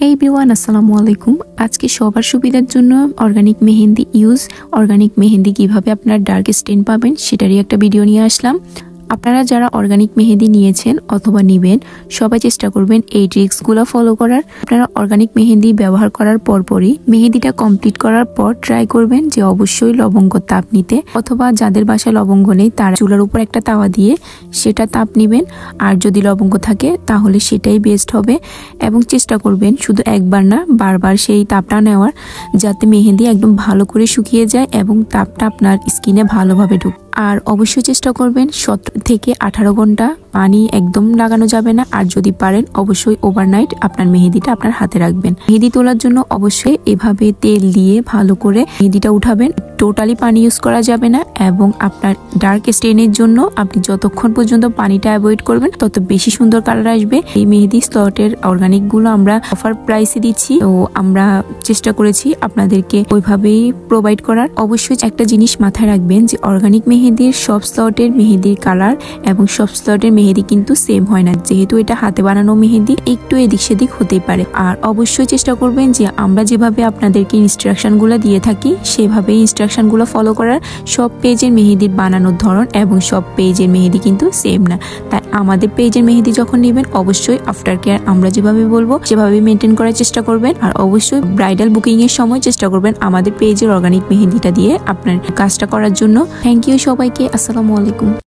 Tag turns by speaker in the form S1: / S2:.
S1: Hey everyone, আসসালামু আলাইকুম। আজকে সবার সুবিধার জন্য অর্গানিক মেহেন্দি অর্গানিক মেহেন্দি কিভাবে আপনার ডার্ক স্টেন পাবেন সেটারই একটা ভিডিও নিয়ে আসলাম। আপনারা যারা অর্গানিক মেহেন্দি নিয়েছেন অথবা নেবেন সবাই চেষ্টা করবেন এই ট্রিক্সগুলো ফলো করার। আপনারা অর্গানিক মেহেন্দি ব্যবহার করার পরপরই মেহেন্দিটা কমপ্লিট করার পর ট্রাই করবেন যে অবশ্যই লবঙ্গ তাপ নিতে, অথবা যাদের বাসায় লবঙ্গ নেই তারা চুলার উপর একটা তাওয়া দিয়ে সেটা তাপ নেবেন। আর যদি লবঙ্গ থাকে তাহলে সেটাই বেস্ট হবে, এবং চেষ্টা করবেন শুধু একবার না বারবার সেই তাপটা নেওয়ার, যাতে মেহেন্দি একদম ভালো করে শুকিয়ে যায় এবং তাপটা আপনার স্কিনে ভালোভাবে ঢুকে। আর অবশ্যই চেষ্টা করবেন 17 থেকে 18 ঘন্টা পানি একদম লাগানো যাবে না। আর যদি পারেন অবশ্যই ওভারনাইট আপনার মেহেদিটা আপনার হাতে রাখবেন। মেহেদি তোলার জন্য অবশ্যই এভাবে তেল দিয়ে ভালো করে মেহেদিটা উঠাবেন। টোটালি পানি ইউজ করা যাবে না, এবং আপনার ডার্ক স্টেনের জন্য আপনি যতক্ষণ পর্যন্ত পানিটা অ্যাভয়েড করবেন তত বেশি সুন্দর কালার আসবে। এই মেহেদি স্লটের অর্গানিক গুলো আমরা অফার প্রাইসে দিচ্ছি, তো আমরা চেষ্টা করেছি আপনাদেরকে ওইভাবেই প্রোভাইড করার। অবশ্যই একটা জিনিস মাথায় রাখবেন যে অর্গানিক মেহেদির সব স্লটের মেহেদির কালার এবং সব স্লটের মেহেদি কিন্তু সেম হয় না, যেহেতু এটা হাতে বানানো মেহেদি একটু এদিক সেদিক হতেই পারে। আর অবশ্যই চেষ্টা করবেন যে আমরা যেভাবে আপনাদেরকে ইনস্ট্রাকশন গুলো দিয়ে থাকি সেভাবে ইনস্ট্রাকশন গুলো ফলো করার। সব পেজের মেহেদির বানানোর ধরন এবং সব পেজের মেহেদি কিন্তু সেম না, তাই আমাদের পেজের মেহেদি যখন নেবেন অবশ্যই আফটার কেয়ার আমরা যেভাবে বলবো সেভাবে মেনটেন করার চেষ্টা করবেন। আর অবশ্যই ব্রাইডাল বুকিং এর সময় চেষ্টা করবেন আমাদের পেজের অর্গানিক মেহেদিটা দিয়ে আপনার কাজটা করার জন্য। থ্যাংক ইউ সবাইকে, আসসালামু আলাইকুম।